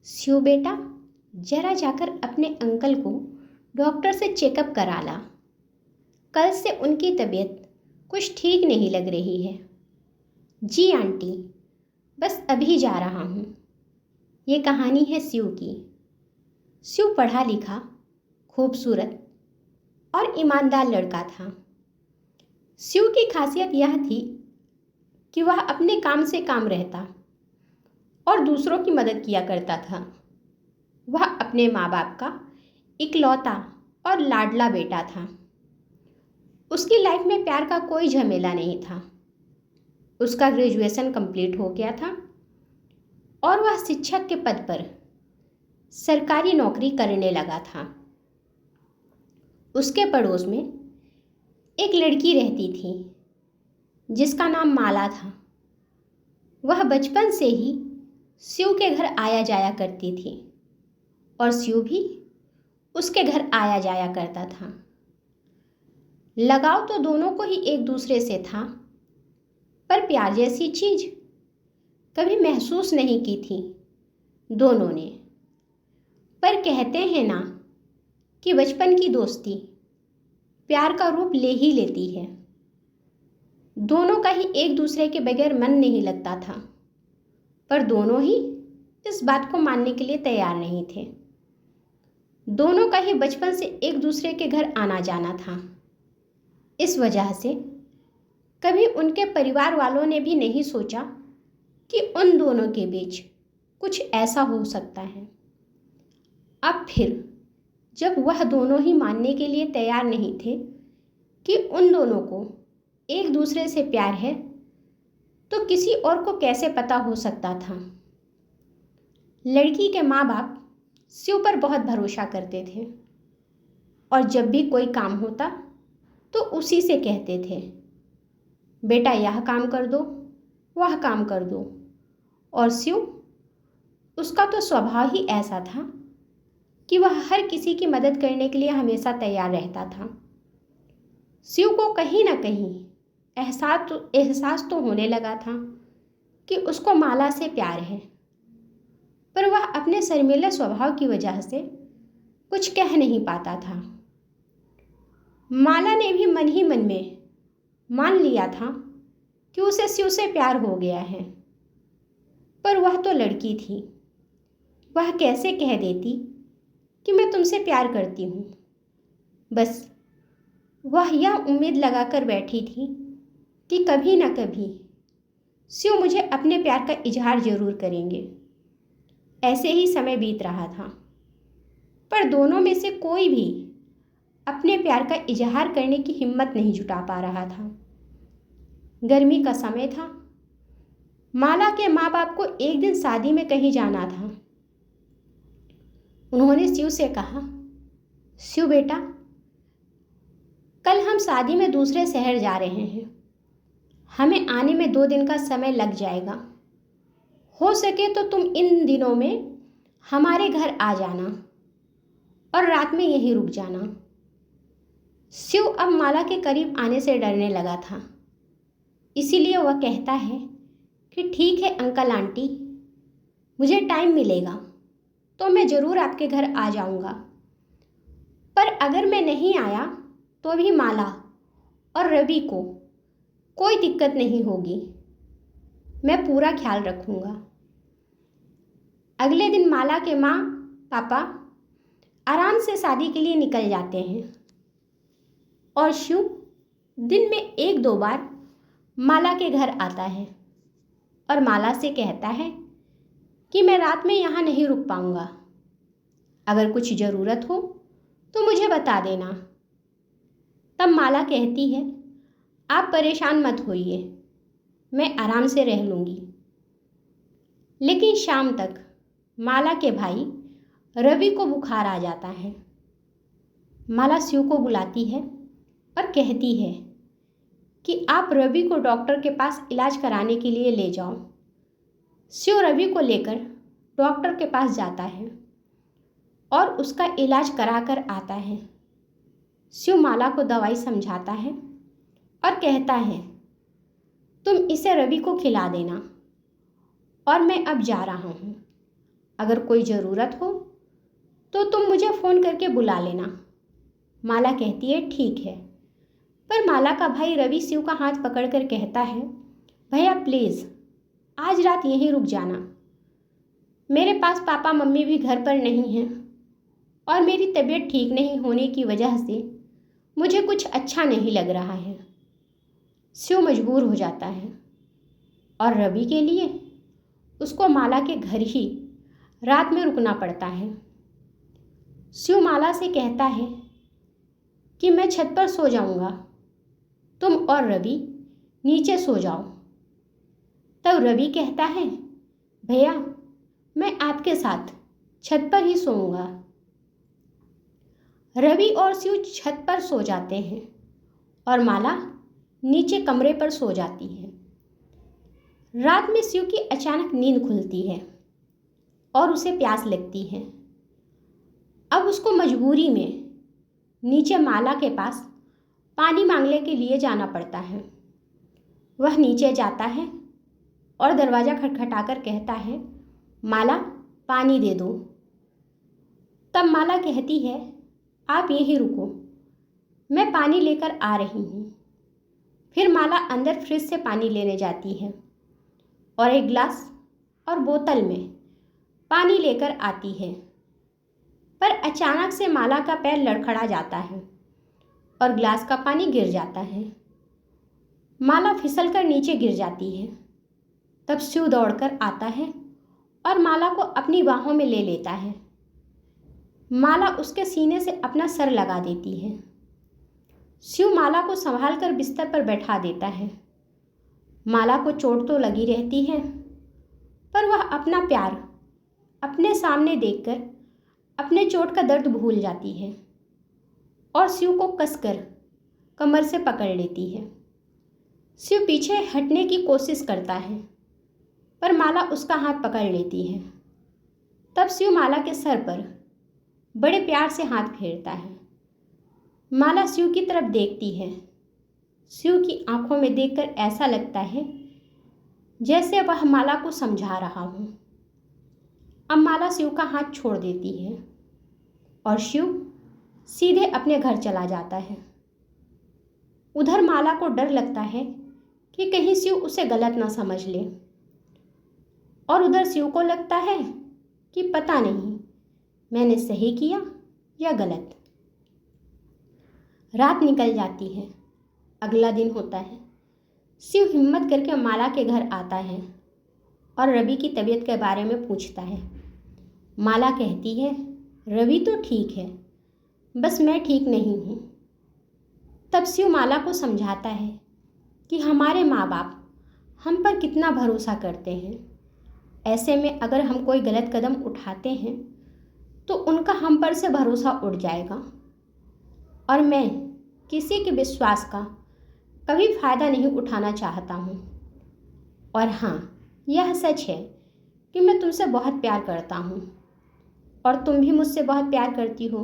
शिव बेटा, जरा जाकर अपने अंकल को डॉक्टर से चेकअप करा ला। कल से उनकी तबीयत कुछ ठीक नहीं लग रही है। जी आंटी, बस अभी जा रहा हूँ। ये कहानी है शिव की। शिव पढ़ा लिखा, खूबसूरत और ईमानदार लड़का था। शिव की खासियत यह थी कि वह अपने काम से काम रहता और दूसरों की मदद किया करता था। वह अपने माँ बाप का इकलौता और लाडला बेटा था। उसकी लाइफ में प्यार का कोई झमेला नहीं था। उसका ग्रेजुएशन कंप्लीट हो गया था और वह शिक्षक के पद पर सरकारी नौकरी करने लगा था। उसके पड़ोस में एक लड़की रहती थी जिसका नाम माला था। वह बचपन से ही शिव के घर आया जाया करती थी और शिव भी उसके घर आया जाया करता था। लगाव तो दोनों को ही एक दूसरे से था, पर प्यार जैसी चीज कभी महसूस नहीं की थी दोनों ने। पर कहते हैं ना कि बचपन की दोस्ती प्यार का रूप ले ही लेती है। दोनों का ही एक दूसरे के बगैर मन नहीं लगता था, पर दोनों ही इस बात को मानने के लिए तैयार नहीं थे। दोनों का ही बचपन से एक दूसरे के घर आना जाना था। इस वजह से कभी उनके परिवार वालों ने भी नहीं सोचा कि उन दोनों के बीच कुछ ऐसा हो सकता है। अब फिर जब वह दोनों ही मानने के लिए तैयार नहीं थे कि उन दोनों को एक दूसरे से प्यार है, तो किसी और को कैसे पता हो सकता था। लड़की के माँ बाप शिव पर बहुत भरोसा करते थे और जब भी कोई काम होता तो उसी से कहते थे, बेटा यह काम कर दो, वह काम कर दो। और शिव, उसका तो स्वभाव ही ऐसा था कि वह हर किसी की मदद करने के लिए हमेशा तैयार रहता था। शिव को कहीं ना कहीं एहसास तो होने लगा था कि उसको माला से प्यार है, पर वह अपने शर्मीले स्वभाव की वजह से कुछ कह नहीं पाता था। माला ने भी मन ही मन में मान लिया था कि उसे शिव से प्यार हो गया है, पर वह तो लड़की थी। वह कैसे कह देती कि मैं तुमसे प्यार करती हूँ। बस वह यह उम्मीद लगाकर बैठी थी कि कभी ना कभी शिव मुझे अपने प्यार का इजहार जरूर करेंगे। ऐसे ही समय बीत रहा था, पर दोनों में से कोई भी अपने प्यार का इजहार करने की हिम्मत नहीं जुटा पा रहा था। गर्मी का समय था। माला के माँ बाप को एक दिन शादी में कहीं जाना था। उन्होंने शिव से कहा, शिव बेटा, कल हम शादी में दूसरे शहर जा रहे हैं। हमें आने में 2 दिन का समय लग जाएगा। हो सके तो तुम इन दिनों में हमारे घर आ जाना और रात में यहीं रुक जाना। शिव अब माला के करीब आने से डरने लगा था, इसीलिए वह कहता है कि ठीक है अंकल आंटी, मुझे टाइम मिलेगा तो मैं ज़रूर आपके घर आ जाऊंगा। पर अगर मैं नहीं आया तो भी माला और रवि को कोई दिक्कत नहीं होगी। मैं पूरा ख्याल रखूंगा। अगले दिन माला के माँ पापा आराम से शादी के लिए निकल जाते हैं और शिव दिन में 1-2 बार माला के घर आता है और माला से कहता है कि मैं रात में यहाँ नहीं रुक पाऊंगा। अगर कुछ ज़रूरत हो तो मुझे बता देना। तब माला कहती है, आप परेशान मत होइए, मैं आराम से रह लूँगी। लेकिन शाम तक माला के भाई रवि को बुखार आ जाता है। माला शिव को बुलाती है और कहती है कि आप रवि को डॉक्टर के पास इलाज कराने के लिए ले जाओ। शिव रवि को लेकर डॉक्टर के पास जाता है और उसका इलाज कराकर आता है। शिव माला को दवाई समझाता है और कहता है, तुम इसे रवि को खिला देना और मैं अब जा रहा हूँ। अगर कोई ज़रूरत हो तो तुम मुझे फ़ोन करके बुला लेना। माला कहती है ठीक है। पर माला का भाई रवि शिव का हाथ पकड़कर कहता है, भैया प्लीज़ आज रात यहीं रुक जाना। मेरे पास पापा मम्मी भी घर पर नहीं हैं और मेरी तबीयत ठीक नहीं होने की वजह से मुझे कुछ अच्छा नहीं लग रहा है। शिव मजबूर हो जाता है और रवि के लिए उसको माला के घर ही रात में रुकना पड़ता है। शिव माला से कहता है कि मैं छत पर सो जाऊंगा, तुम और रवि नीचे सो जाओ। तब रवि कहता है, भैया मैं आपके साथ छत पर ही सोऊंगा। रवि और शिव छत पर सो जाते हैं और माला नीचे कमरे पर सो जाती है। रात में शिव की अचानक नींद खुलती है और उसे प्यास लगती है। अब उसको मजबूरी में नीचे माला के पास पानी मांगने के लिए जाना पड़ता है। वह नीचे जाता है और दरवाज़ा खटखटाकर कहता है, माला पानी दे दो। तब माला कहती है, आप यहीं रुको, मैं पानी लेकर आ रही हूँ। फिर माला अंदर फ्रिज से पानी लेने जाती है और एक गिलास और बोतल में पानी लेकर आती है। पर अचानक से माला का पैर लड़खड़ा जाता है और गिलास का पानी गिर जाता है। माला फिसलकर नीचे गिर जाती है। तब शिव दौड़कर आता है और माला को अपनी बाहों में ले लेता है। माला उसके सीने से अपना सर लगा देती है। शिव माला को संभाल कर बिस्तर पर बैठा देता है। माला को चोट तो लगी रहती है, पर वह अपना प्यार अपने सामने देखकर अपने चोट का दर्द भूल जाती है और शिव को कसकर कमर से पकड़ लेती है। शिव पीछे हटने की कोशिश करता है, पर माला उसका हाथ पकड़ लेती है। तब शिव माला के सर पर बड़े प्यार से हाथ फेरता है। माला शिव की तरफ देखती है। शिव की आंखों में देखकर ऐसा लगता है जैसे वह माला को समझा रहा हो। अब माला शिव का हाथ छोड़ देती है और शिव सीधे अपने घर चला जाता है। उधर माला को डर लगता है कि कहीं शिव उसे गलत ना समझ ले, और उधर शिव को लगता है कि पता नहीं मैंने सही किया या गलत। रात निकल जाती है। अगला दिन होता है। शिव हिम्मत करके माला के घर आता है और रवि की तबीयत के बारे में पूछता है। माला कहती है, रवि तो ठीक है, बस मैं ठीक नहीं हूँ। तब शिव माला को समझाता है कि हमारे माँ बाप हम पर कितना भरोसा करते हैं। ऐसे में अगर हम कोई गलत कदम उठाते हैं तो उनका हम पर से भरोसा उड़ जाएगा, और मैं किसी के विश्वास का कभी फ़ायदा नहीं उठाना चाहता हूँ। और हाँ, यह सच है कि मैं तुमसे बहुत प्यार करता हूँ और तुम भी मुझसे बहुत प्यार करती हो।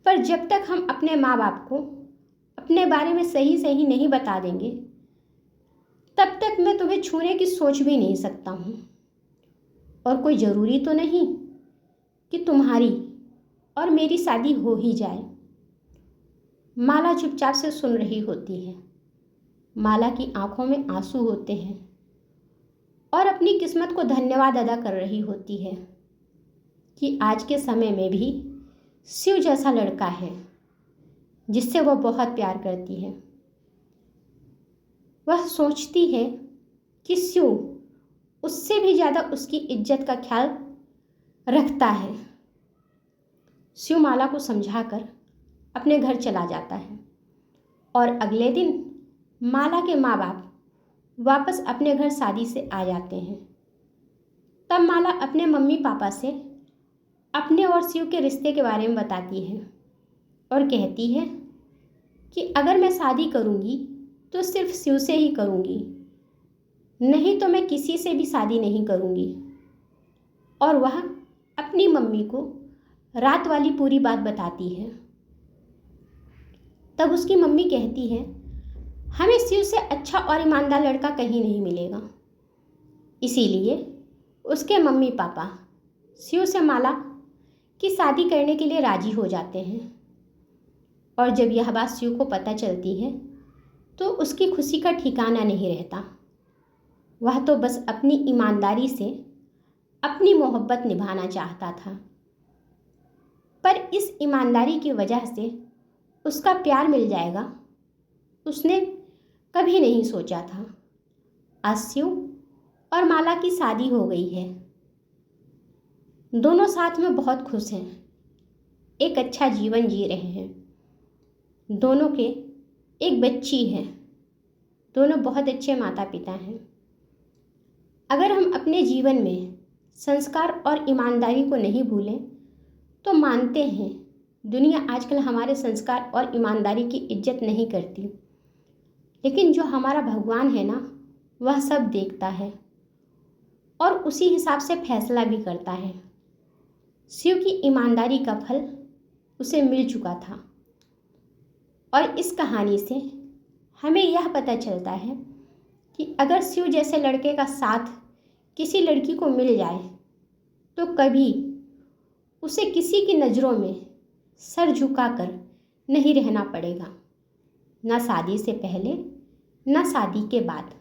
पर जब तक हम अपने माँ बाप को अपने बारे में सही सही नहीं बता देंगे, तब तक मैं तुम्हें छूने की सोच भी नहीं सकता हूँ। और कोई ज़रूरी तो नहीं कि तुम्हारी और मेरी शादी हो ही जाए। माला चुपचाप से सुन रही होती है। माला की आंखों में आंसू होते हैं और अपनी किस्मत को धन्यवाद अदा कर रही होती है कि आज के समय में भी शिव जैसा लड़का है जिससे वह बहुत प्यार करती है। वह सोचती है कि शिव उससे भी ज़्यादा उसकी इज्जत का ख्याल रखता है। शिव माला को समझाकर अपने घर चला जाता है और अगले दिन माला के माँ बाप वापस अपने घर शादी से आ जाते हैं। तब माला अपने मम्मी पापा से अपने और शिव के रिश्ते के बारे में बताती है और कहती है कि अगर मैं शादी करूँगी तो सिर्फ शिव से ही करूँगी, नहीं तो मैं किसी से भी शादी नहीं करूँगी। और वह अपनी मम्मी को रात वाली पूरी बात बताती है। तब उसकी मम्मी कहती है, हमें शिव से अच्छा और ईमानदार लड़का कहीं नहीं मिलेगा। इसीलिए उसके मम्मी पापा शिव से माला की शादी करने के लिए राजी हो जाते हैं। और जब यह बात शिव को पता चलती है तो उसकी खुशी का ठिकाना नहीं रहता। वह तो बस अपनी ईमानदारी से अपनी मोहब्बत निभाना चाहता था, पर इस ईमानदारी की वजह से उसका प्यार मिल जाएगा उसने कभी नहीं सोचा था। आज शिव और माला की शादी हो गई है। दोनों साथ में बहुत खुश हैं, एक अच्छा जीवन जी रहे हैं। दोनों के एक बच्ची है। दोनों बहुत अच्छे माता पिता हैं। अगर हम अपने जीवन में संस्कार और ईमानदारी को नहीं भूलें तो मानते हैं दुनिया आजकल हमारे संस्कार और ईमानदारी की इज्जत नहीं करती, लेकिन जो हमारा भगवान है ना, वह सब देखता है और उसी हिसाब से फैसला भी करता है। शिव की ईमानदारी का फल उसे मिल चुका था और इस कहानी से हमें यह पता चलता है कि अगर शिव जैसे लड़के का साथ किसी लड़की को मिल जाए तो कभी उसे किसी की नज़रों में सर झुकाकर नहीं रहना पड़ेगा, ना शादी से पहले ना शादी के बाद।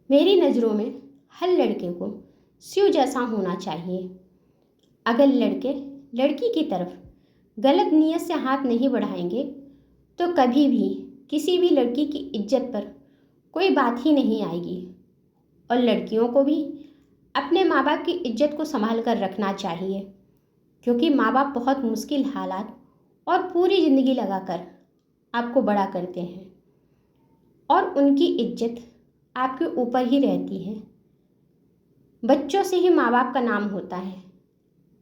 मेरी नज़रों में हर लड़के को शिव जैसा होना चाहिए। अगर लड़के लड़की की तरफ गलत नीयत से हाथ नहीं बढ़ाएंगे तो कभी भी किसी भी लड़की की इज्जत पर कोई बात ही नहीं आएगी। और लड़कियों को भी अपने माँ बाप की इज्जत को संभाल कर रखना चाहिए, क्योंकि माँ बाप बहुत मुश्किल हालात और पूरी ज़िंदगी लगाकर आपको बड़ा करते हैं और उनकी इज्जत आपके ऊपर ही रहती है। बच्चों से ही माँ बाप का नाम होता है।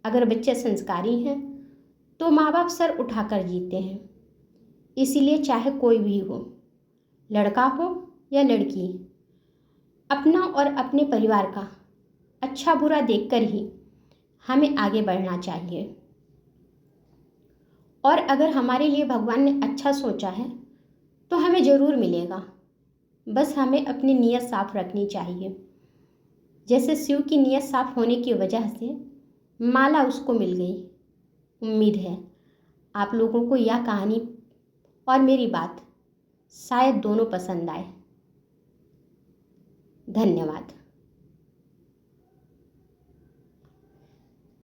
अगर बच्चे संस्कारी हैं तो माँ बाप सर उठाकर जीते हैं। इसीलिए चाहे कोई भी हो, लड़का हो या लड़की, अपना और अपने परिवार का अच्छा बुरा देखकर ही हमें आगे बढ़ना चाहिए। और अगर हमारे लिए भगवान ने अच्छा सोचा है तो हमें ज़रूर मिलेगा। बस हमें अपनी नीयत साफ रखनी चाहिए। जैसे शिव की नीयत साफ होने की वजह से माला उसको मिल गई। उम्मीद है आप लोगों को यह कहानी और मेरी बात शायद दोनों पसंद आए। धन्यवाद।